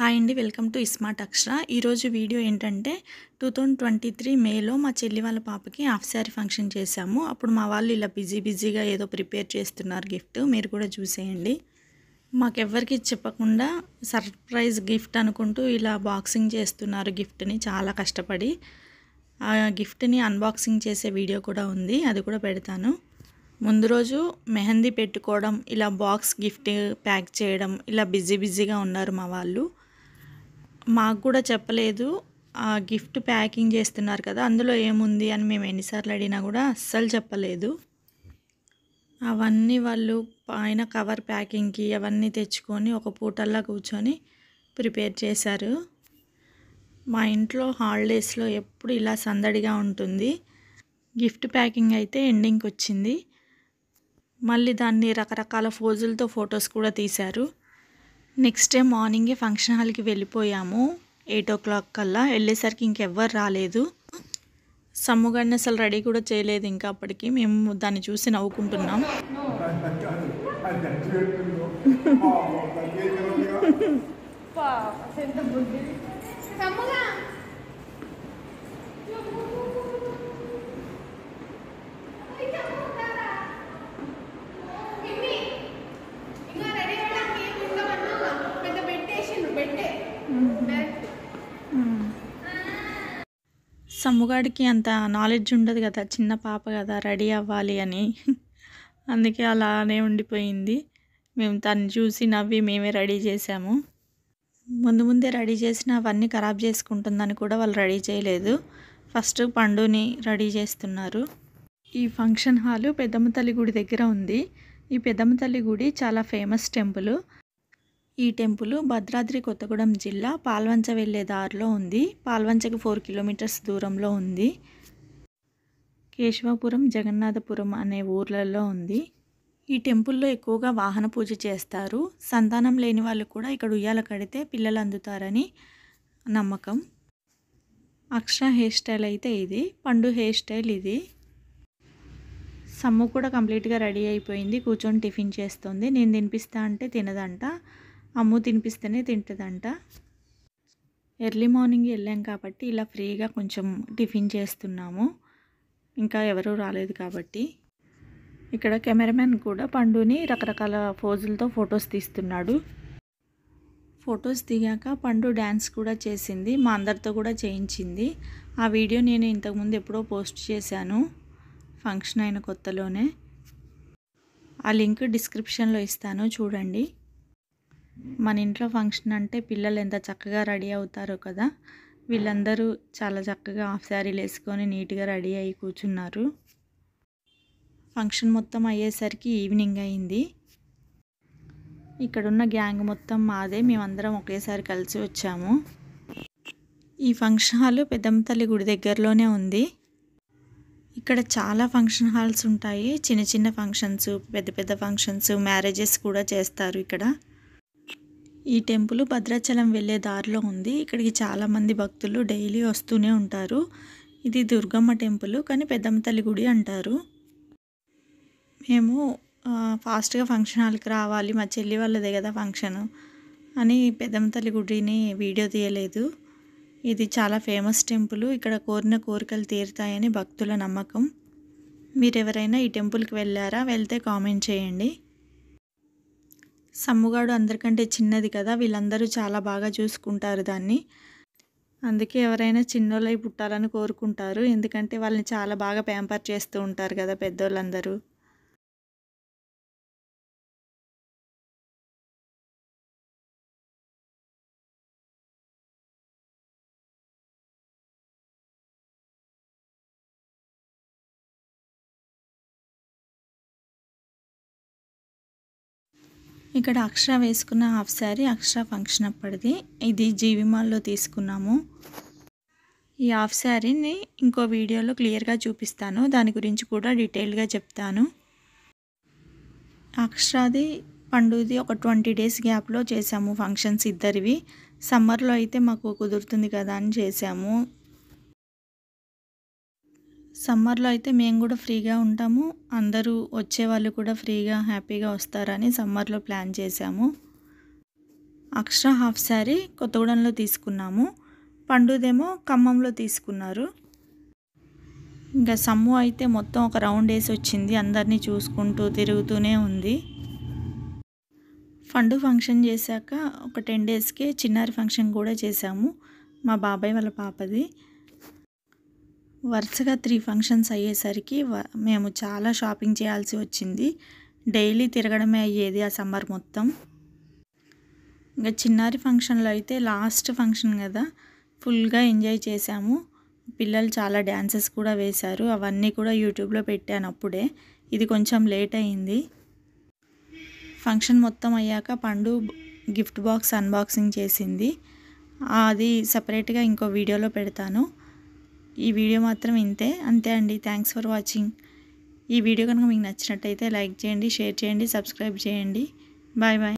Hi అండి, welcome to smart అక్షర. ఈరోజు video ఏంటంటే 2023 మేలో మా చెల్లి వాళ్ళ పాపకి హాఫ్ శారీ ఫంక్షన్ చేశాము. అప్పుడు మా వాళ్ళు ఇలా బిజీగా ఏదో ప్రిపేర్ చేస్తున్నారు గిఫ్ట్, మీరు కూడా చూసేయండి. మాకెవ్వరికి చెప్పకుండా సర్ప్రైజ్ గిఫ్ట్ అనుకుంటూ ఇలా బాక్సింగ్ చేస్తున్నారు గిఫ్ట్ని చాలా కష్టపడి. ఆ గిఫ్ట్ని అన్బాక్సింగ్ చేసే వీడియో కూడా ఉంది, అది కూడా పెడతాను. ముందు రోజు మెహందీ పెట్టుకోవడం, ఇలా బాక్స్ గిఫ్ట్ ప్యాక్ చేయడం, ఇలా బిజీగా ఉన్నారు మా వాళ్ళు. మాకు కూడా చెప్పలేదు. ఆ గిఫ్ట్ ప్యాకింగ్ చేస్తున్నారు కదా, అందులో ఏముంది అని మేము ఎన్నిసార్లు అడిగినా కూడా అస్సలు చెప్పలేదు. అవన్నీ వాళ్ళు పైన కవర్ ప్యాకింగ్కి అవన్నీ తెచ్చుకొని ఒక పూటల్లా కూర్చొని ప్రిపేర్ చేశారు. మా ఇంట్లో హాలిడేస్లో ఎప్పుడు ఇలా సందడిగా ఉంటుంది. గిఫ్ట్ ప్యాకింగ్ అయితే ఎండింగ్కి వచ్చింది. మళ్ళీ దాన్ని రకరకాల ఫోజులతో ఫొటోస్ కూడా తీశారు. నెక్స్ట్ డే మార్నింగే ఫంక్షన్ హాల్కి వెళ్ళిపోయాము. 8 o'clock కల్లా వెళ్ళేసరికి ఇంకెవ్వరు రాలేదు. సమ్ముగాడిని అసలు రెడీ కూడా చేయలేదు. ఇంకా అప్పటికి మేము దాన్ని చూసి నవ్వుకుంటున్నాం. సమ్ముగాడికి అంత నాలెడ్జ్ ఉండదు కదా, చిన్న పాప కదా, రెడీ అవ్వాలి అని. అందుకే అలానే ఉండిపోయింది. మేము తను చూసి నవ్వి మేమే రెడీ చేసాము. ముందే రెడీ చేసిన అవన్నీ ఖరాబ్ చేసుకుంటుందని కూడా వాళ్ళు రెడీ చేయలేదు. ఫస్ట్ పండుని రెడీ చేస్తున్నారు. ఈ ఫంక్షన్ హాలు పెద్దమ్మ తల్లి గుడి దగ్గర ఉంది. ఈ పెద్దమ్మ తల్లి గుడి చాలా ఫేమస్ టెంపుల్. ఈ టెంపుల్ భద్రాద్రి కొత్తగూడెం జిల్లా పాల్వంచ వెళ్ళే దారిలో ఉంది. పాల్వంచకి 4 kilometers దూరంలో ఉంది. కేశవపురం, జగన్నాథపురం అనే ఊర్లలో ఉంది. ఈ టెంపుల్లో ఎక్కువగా వాహన పూజ చేస్తారు. సంతానం లేని వాళ్ళు కూడా ఇక్కడ ఉయ్యాల కడితే పిల్లలు అందుతారని నమ్మకం. అక్షర హెయిర్ స్టైల్ అయితే ఇది, పండు హెయిర్ స్టైల్ ఇది. సమ్ము కూడా కంప్లీట్గా రెడీ అయిపోయింది, కూర్చొని టిఫిన్ చేస్తుంది. నేను తినిపిస్తా అంటే తినదంట, అమ్ము తినిపిస్తేనే తింటుందంట. ఎర్లీ మార్నింగ్ వెళ్ళాం కాబట్టి ఇలా ఫ్రీగా కొంచెం టిఫిన్ చేస్తున్నాము, ఇంకా ఎవరూ రాలేదు కాబట్టి. ఇక్కడ కెమెరామెన్ కూడా పండుని రకరకాల పోజులతో ఫొటోస్ తీస్తున్నాడు. ఫొటోస్ దిగాక పండు డ్యాన్స్ కూడా చేసింది, మా అందరితో కూడా చేయించింది. ఆ వీడియో నేను ఇంతకుముందు ఎప్పుడో పోస్ట్ చేశాను, ఫంక్షన్ అయిన కొత్తలోనే. ఆ లింక్ డిస్క్రిప్షన్లో ఇస్తాను, చూడండి. మన ఇంట్లో ఫంక్షన్ అంటే పిల్లలు ఎంత చక్కగా రెడీ అవుతారో కదా. వీళ్ళందరూ చాలా చక్కగా హాఫ్ శారీలు వేసుకొని నీట్గా రెడీ అయ్యి కూర్చున్నారు. ఫంక్షన్ మొత్తం అయ్యేసరికి ఈవినింగ్ అయింది. ఇక్కడున్న గ్యాంగ్ మొత్తం మాదే, మేమందరం ఒకేసారి కలిసి వచ్చాము. ఈ ఫంక్షన్ హాల్ పెద్దమ్మ తల్లి గుడి దగ్గరలోనే ఉంది. ఇక్కడ చాలా ఫంక్షన్ హాల్స్ ఉంటాయి. చిన్న ఫంక్షన్స్, పెద్ద ఫంక్షన్స్, మ్యారేజెస్ కూడా చేస్తారు ఇక్కడ. ఈ టెంపుల్ భద్రాచలం వెళ్ళే దారిలో ఉంది. ఇక్కడికి చాలామంది భక్తులు డైలీ వస్తూనే ఉంటారు. ఇది దుర్గమ్మ టెంపుల్ కానీ పెద్దమ్మ తల్లి గుడి అంటారు. మేము ఫాస్ట్గా ఫంక్షన్ హాల్కి రావాలి, మా చెల్లి వాళ్ళదే కదా ఫంక్షన్ అని పెద్దమ్మ తల్లి గుడిని వీడియో తీయలేదు. ఇది చాలా ఫేమస్ టెంపుల్. ఇక్కడ కోరిన కోరికలు తీరుతాయని భక్తుల నమ్మకం. మీరు ఎవరైనా ఈ టెంపుల్కి వెళ్ళారా? వెళ్తే కామెంట్ చేయండి. సమ్ముగాడు అందరికంటే చిన్నది కదా, వీళ్ళందరూ చాలా బాగా చూసుకుంటారు దాన్ని. అందుకే ఎవరైనా చిన్నోళ్ళై పుట్టాలని కోరుకుంటారు, ఎందుకంటే వాళ్ళని చాలా బాగా ప్యాంపర్ చేస్తూ ఉంటారు కదా పెద్దోళ్ళందరూ. ఇక్కడ అక్షర వేసుకున్న హాఫ్ శారీ అక్షర ఫంక్షన్ అప్పటిది. ఇది జీవిమాల్లో తీసుకున్నాము. ఈ హాఫ్ శారీని ఇంకో వీడియోలో క్లియర్గా చూపిస్తాను, దాని గురించి కూడా డీటెయిల్గా చెప్తాను. అక్షరాది పండుది ఒక 20 days గ్యాప్లో చేసాము ఫంక్షన్స్ ఇద్దరివి. సమ్మర్లో అయితే మాకు కుదురుతుంది కదా అని చేసాము. సమ్మర్లో అయితే మేము కూడా ఫ్రీగా ఉంటాము, అందరూ వచ్చేవాళ్ళు కూడా ఫ్రీగా హ్యాపీగా వస్తారని సమ్మర్లో ప్లాన్ చేసాము. అక్షర హాఫ్ శారీ కొత్తగూడెంలో తీసుకున్నాము, పండుదేమో ఖమ్మంలో తీసుకున్నారు. ఇంకా సమ్ము అయితే మొత్తం ఒక రౌండ్ వేసి వచ్చింది, అందరినీ చూసుకుంటూ తిరుగుతూనే ఉంది. పండు ఫంక్షన్ చేశాక ఒక 10 డేస్కే చిన్నారి ఫంక్షన్ కూడా చేశాము, మా బాబాయ్ వాళ్ళ పాపది. వరుసగా 3 ఫంక్షన్స్ అయ్యేసరికి మేము చాలా షాపింగ్ చేయాల్సి వచ్చింది. డైలీ తిరగడమే అయ్యేది ఆ సమ్మర్ మొత్తం. ఇంకా చిన్నారి ఫంక్షన్లో అయితే లాస్ట్ ఫంక్షన్ కదా, ఫుల్గా ఎంజాయ్ చేశాము. పిల్లలు చాలా డ్యాన్సెస్ కూడా వేశారు, అవన్నీ కూడా యూట్యూబ్లో పెట్టాను అప్పుడే. ఇది కొంచెం లేట్ అయింది. ఫంక్షన్ మొత్తం అయ్యాక పండు గిఫ్ట్ బాక్స్ అన్బాక్సింగ్ చేసింది, అది సపరేట్గా ఇంకో వీడియోలో పెడతాను. ఈ వీడియో మాత్రం అంతే అండి. Thanks for watching. ఈ వీడియో కనుక మీకు నచ్చినట్టయితే లైక్ చేయండి, షేర్ చేయండి, సబ్స్క్రైబ్ చేయండి. Bye bye.